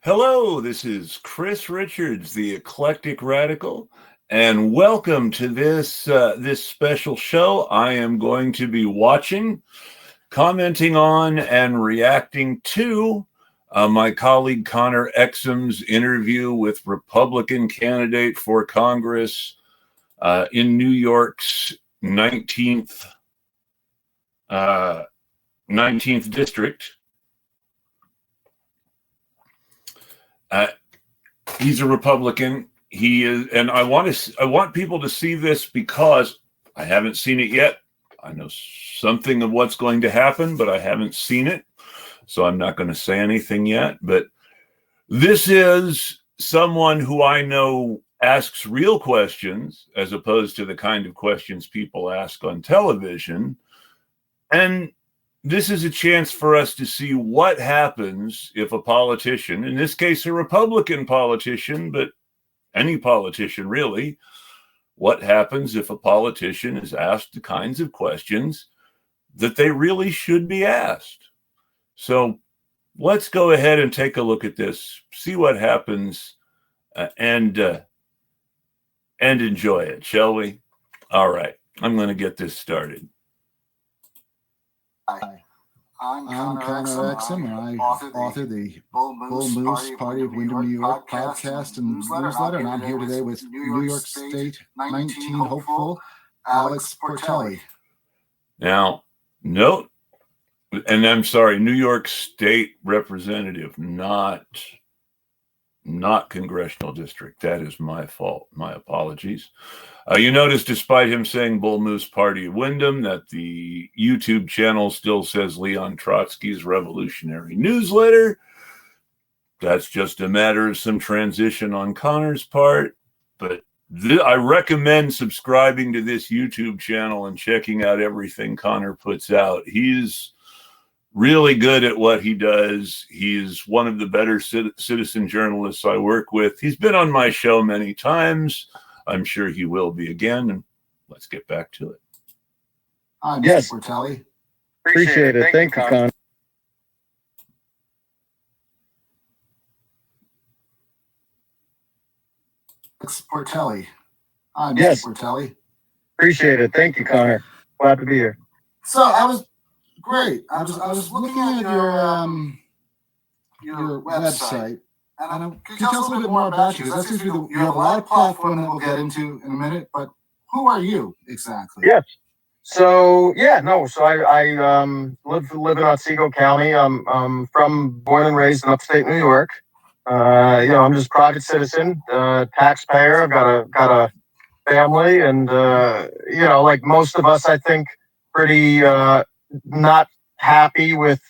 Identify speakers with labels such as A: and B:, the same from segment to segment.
A: Hello, this is Chris Richards, the Eclectic Radical, and welcome to this special show. I am going to be watching, commenting on, and reacting to my colleague Connor Exum's interview with Republican candidate for Congress in New York's 19th district. He's a Republican. He is, and I want people to see this because I haven't seen it yet. I know something of what's going to happen, but I haven't seen it, so I'm not going to say anything yet. But this is someone who I know asks real questions as opposed to the kind of questions people ask on television, and this is a chance for us to see what happens if a politician, in this case a Republican politician, but any politician really, what happens if a politician is asked the kinds of questions that they really should be asked. So let's go ahead and take a look at this, see what happens, and enjoy it, shall we? All right, I'm going to get this started.
B: Hi, I'm Connor Exum, and I author the Bull Moose Party of Wyndham, New York podcast and newsletter, and I'm here today with New York State 19 hopeful Alex Portelli.
A: Now, note, and I'm sorry, New York State representative, not congressional district. That is my fault. My apologies. You notice, despite him saying Bull Moose Party of Wyndham, that the YouTube channel still says Leon Trotsky's Revolutionary Newsletter. That's just a matter of some transition on Connor's part. But I recommend subscribing to this YouTube channel and checking out everything Connor puts out. He's really good at what he does. He's one of the better citizen journalists I work with. He's been on my show many times. I'm sure he will be again. And let's get back to it.
B: Yes, Portelli.
C: Appreciate it. Thank you, Connor.
B: Portelli.
C: Yes,
B: Portelli.
C: Appreciate it. Thank you, Connor. Glad to be here.
B: So I was great. I was looking at your website. And can you tell us a little bit more about you? Because that seems to be you have a lot of platform that we'll get into in a minute. But who are you exactly?
C: Yes. So I live in Otsego County. I'm born and raised in upstate New York. I'm just a private citizen, taxpayer. I've got a family, and like most of us, I think, pretty not happy with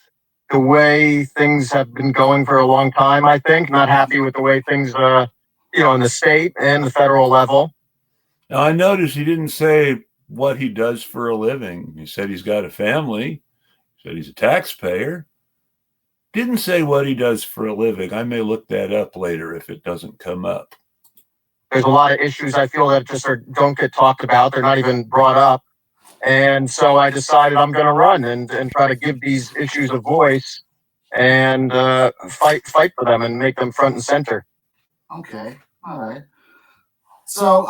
C: the way things have been going for a long time. I think not happy with the way things, in the state and the federal level.
A: Now, I noticed he didn't say what he does for a living. He said he's got a family. He said he's a taxpayer. Didn't say what he does for a living. I may look that up later if it doesn't come up.
C: There's a lot of issues I feel that just don't get talked about. They're not even brought up. And so I decided I'm going to run and try to give these issues a voice and fight for them and make them front and center.
B: Okay. All right. So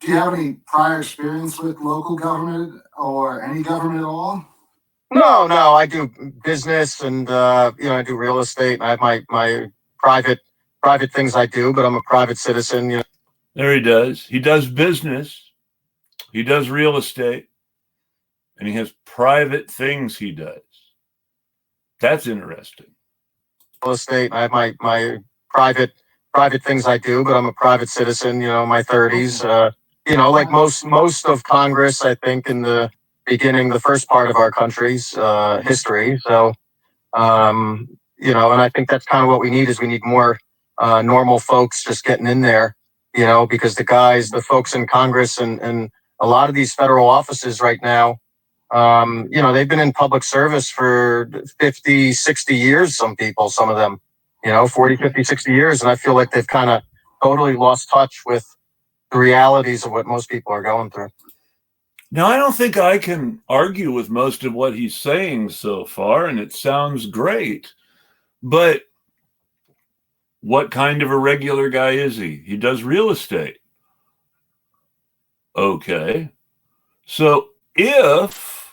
B: do you have any prior experience with local government or any government at all?
C: No. I do business and I do real estate. I have my private things I do, but I'm a private citizen.
A: There he does. He does business. He does real estate, and he has private things he does. That's interesting.
C: Real estate. I have my private things I do, but I'm a private citizen. My 30s. Like most of Congress, I think, in the beginning, the first part of our country's history. So, and I think that's kind of what we need is we need more normal folks just getting in there. Because the folks in Congress and a lot of these federal offices right now, they've been in public service for 50, 60 years, some of them, 40, 50, 60 years. And I feel like they've kind of totally lost touch with the realities of what most people are going through.
A: Now, I don't think I can argue with most of what he's saying so far, and it sounds great. But what kind of a regular guy is he? He does real estate. Okay. So if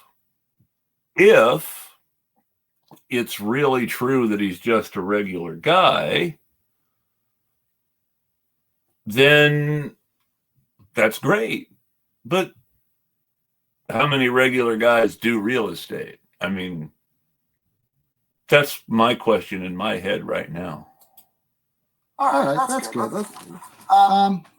A: it's really true that he's just a regular guy, then that's great. But how many regular guys do real estate? I mean, that's my question in my head right now.
B: All right, that's good.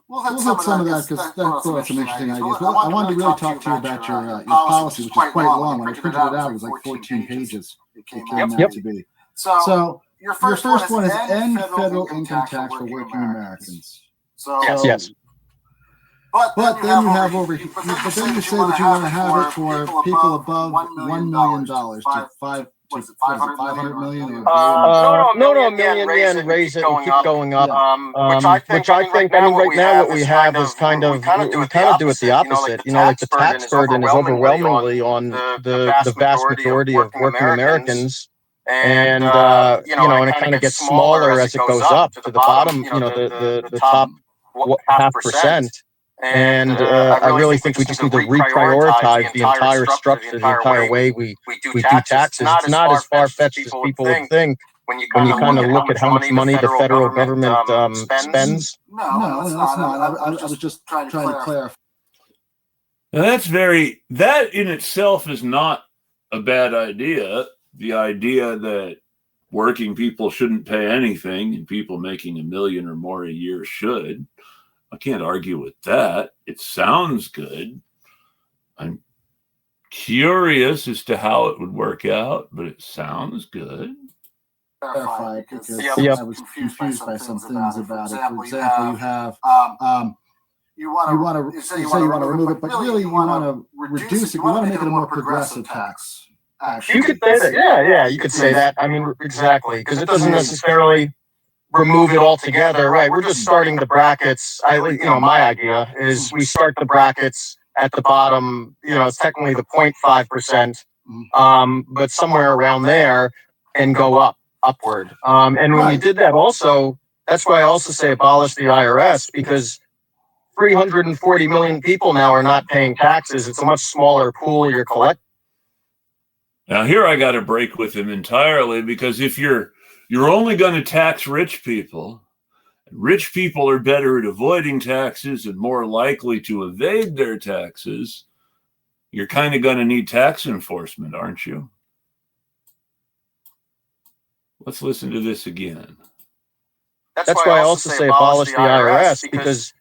B: We'll hit some of that because that brought up some interesting ideas. But I wanted to really talk to you about your policy, which is quite long. When I printed it out, it was like 14 pages. It came out to be. So your first one is end federal income tax for working Americans.
C: Yes.
B: But then you have over here, but then you say that you want to have it for people above $1 million to 500 million?
C: No, million yen, raise it and keep going up. Which I think, I mean, right now what we have is we kind of do it the opposite. You know, like the tax burden is overwhelmingly on the vast majority of working Americans. And, and it kind of gets smaller as it goes up to the bottom, the top 0.5%. And I really think we just need to reprioritize the entire structure, the entire way we do taxes. It's not as far-fetched as people would think when you kind of look at how much money the federal government spends.
B: No, it's not. I was just trying to clarify.
A: Now that in itself is not a bad idea. The idea that working people shouldn't pay anything and people making $1 million or more a year should. I can't argue with that. It sounds good. I'm curious as to how it would work out, but it sounds good.
B: Clarify, because I was confused by some things about it. For example, you have you want to remove it, but really you want to reduce it. You want to make it a more progressive tax.
C: You could say that. Yeah, you could say that. I mean, exactly, because it doesn't necessarily remove it altogether, right? We're just starting the brackets. My idea is we start the brackets at the bottom. It's technically the 0.5%, but somewhere around there, and go upward. And when we did that, also, that's why I also say abolish the IRS, because 340 million people now are not paying taxes. It's a much smaller pool you're collecting.
A: Now here I got to break with him entirely, because if you're only going to tax rich people are better at avoiding taxes and more likely to evade their taxes, you're kind of going to need tax enforcement, aren't you? Let's listen to this again.
C: That's why I also say abolish the IRS, because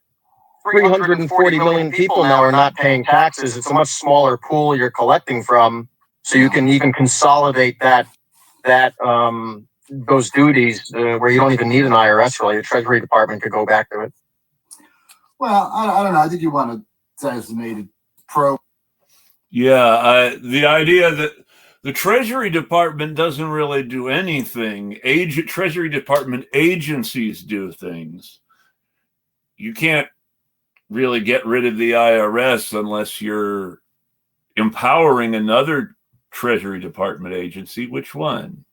C: 340 million people now are not paying taxes. It's a much smaller pool you're collecting from, so you can consolidate those duties where you don't even need an IRS, really. The Treasury Department could go back to it.
B: Well, I don't know. I think you want a designated pro.
A: Yeah, the idea that the Treasury Department doesn't really do anything. Treasury Department agencies do things. You can't really get rid of the IRS unless you're empowering another Treasury Department agency. Which one?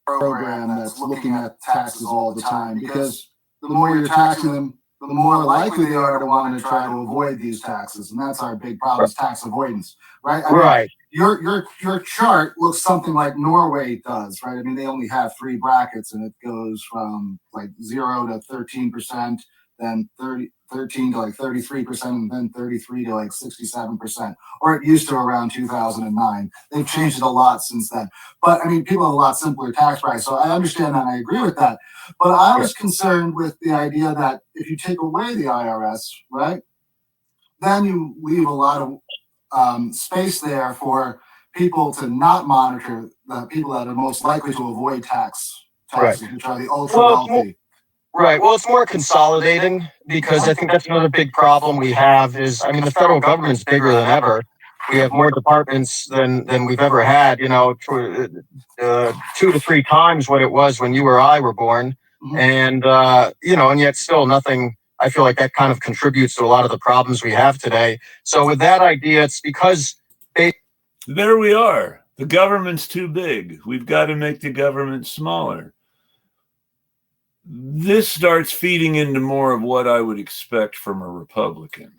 B: Program that's looking at taxes all the time, because the more you're taxing them, the more likely they are to want to try to avoid these taxes, and that's our big problem: is tax avoidance, right?
C: Right.
B: Your chart looks something like Norway does, right? I mean, they only have 3 brackets, and it goes from like 0 to 13%, then 13 to like 33%, and then 33 to like 67%, or it used to around 2009. They've changed it a lot since then. But I mean, people have a lot simpler tax brackets, so I understand that and I agree with that. But I was concerned with the idea that if you take away the IRS, right, then you leave a lot of space there for people to not monitor the people that are most likely to avoid taxes, right, which are the ultra wealthy.
C: Right. Well, it's more consolidating, because I think that's another big problem we have is, I mean, the federal government's bigger than ever. We have more departments than we've ever had, 2 to 3 times what it was when you or I were born. Mm-hmm. And, and yet still nothing. I feel like that kind of contributes to a lot of the problems we have today. So with that idea, it's because
A: there we are. The government's too big. We've got to make the government smaller. this starts feeding into more of what I would expect from a Republican.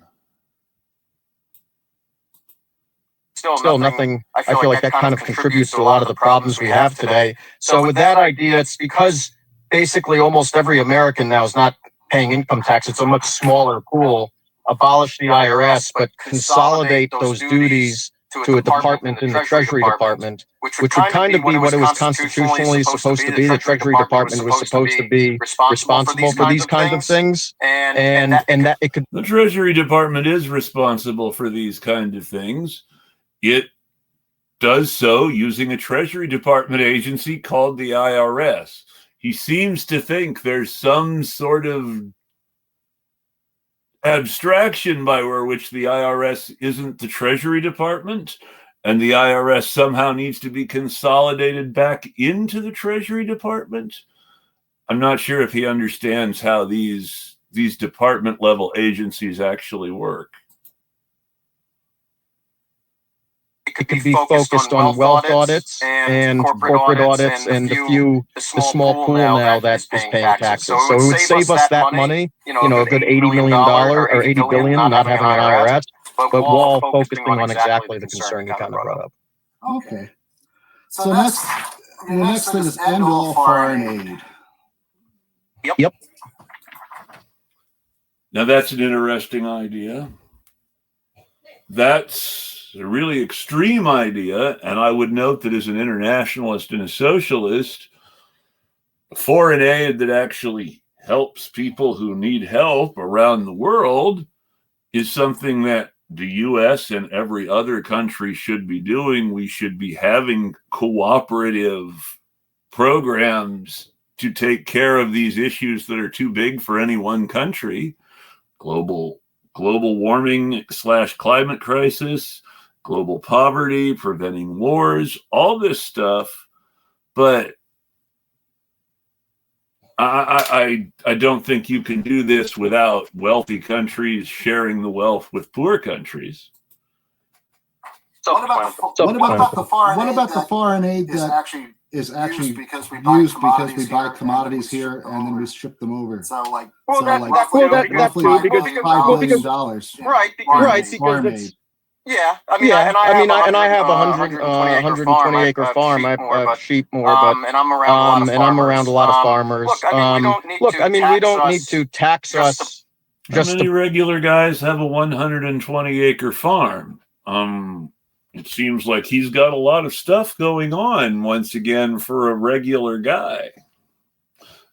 C: Still nothing. I feel like that kind of contributes to a lot of the problems we have today. So with that idea, it's because basically almost every American now is not paying income tax. It's a much smaller pool. Abolish the IRS, but consolidate those duties to a department in the Treasury Department, which would kind of be what it was constitutionally supposed to be. The Treasury Department was supposed to be responsible for these kinds of things, and that it could.
A: The Treasury Department is responsible for these kind of things. It does so using a Treasury Department agency called the IRS. He seems to think there's some sort of abstraction by which the IRS isn't the Treasury Department, and the IRS somehow needs to be consolidated back into the Treasury Department. I'm not sure if he understands how these department level agencies actually work.
C: It could be focused on wealth audits and corporate audits and the small pool now that is paying taxes. So it would save us that money, a good $80 million or $80 billion not having an IRS, but while focusing on exactly the concern you kind of brought up.
B: Okay. So the next thing is end all foreign aid.
C: Yep.
A: Now that's an interesting idea. That's a really extreme idea, and I would note that as an internationalist and a socialist, foreign aid that actually helps people who need help around the world is something that the U.S. and every other country should be doing. We should be having cooperative programs to take care of these issues that are too big for any one country. Global warming / climate crisis, global poverty, preventing wars, all this stuff. But I don't think you can do this without wealthy countries sharing the wealth with poor countries.
B: What about the foreign aid that is actually used because we buy commodities here and then we ship them over? Roughly $5 billion.
C: Right, because it's. Yeah, I have a 120 acre farm. I have sheep more, but and I'm around a lot of farmers. Look, we don't need to tax us.
A: How many regular guys have a 120 acre farm? It seems like he's got a lot of stuff going on once again for a regular guy.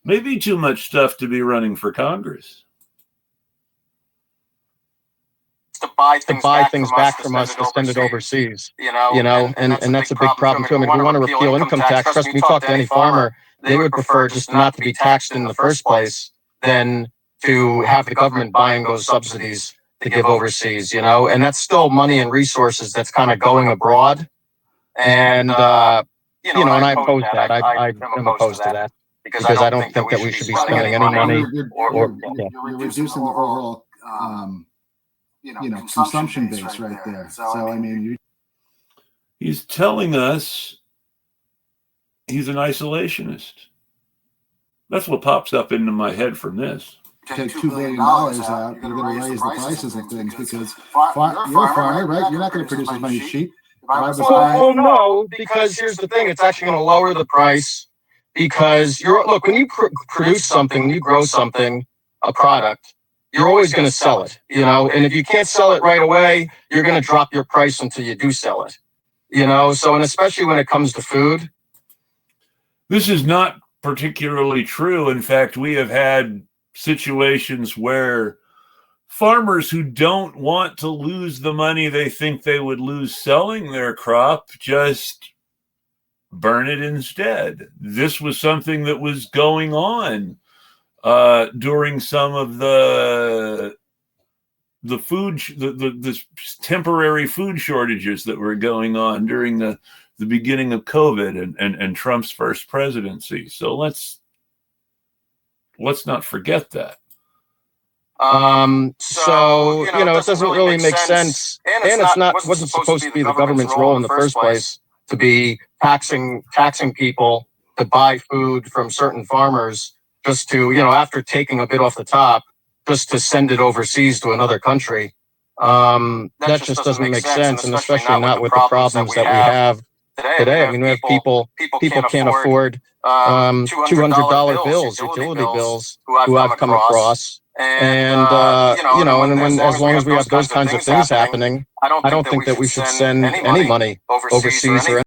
A: Maybe too much stuff to be running for Congress.
C: To buy things back from us to send it overseas, and that's a big problem too. If we want to repeal income tax, trust me, you talk to any farmer, they would prefer just not to be taxed in the first place than to have the government buying those subsidies to give overseas, and that's still money and resources that's kind of going abroad. And, and I oppose that. I am opposed to that because I don't think that we should be spending any money.
B: You're reducing the overall consumption base right there. So
A: he's telling us he's an isolationist. That's what pops up into my head from this.
B: Take $2 billion out, you're going to raise the prices of things because you're a farmer, right? You're not going to produce as many sheep.
C: Well, no, because here's the thing: it's actually going to lower the price because when you produce something, you grow something, a product. You're always going to sell it, and if you can't sell it right away, you're going to drop your price until you do sell it, so, and especially when it comes to food.
A: This is not particularly true. In fact, we have had situations where farmers who don't want to lose the money they think they would lose selling their crop just burn it instead. This was something that was going on during some of the temporary food shortages that were going on during the beginning of COVID and Trump's first presidency. So let's not forget that.
C: So it doesn't really make sense, and wasn't supposed to be the government's role in the first place to be taxing people to buy food from certain farmers just to, after taking a bit off the top, just to send it overseas to another country. That just doesn't make sense, and especially not with the problems that we have today. I mean, we have people can't afford $200 bills, utility bills, who I've come across. And as long as we have those kinds of things happening, I don't think that we should send any money overseas or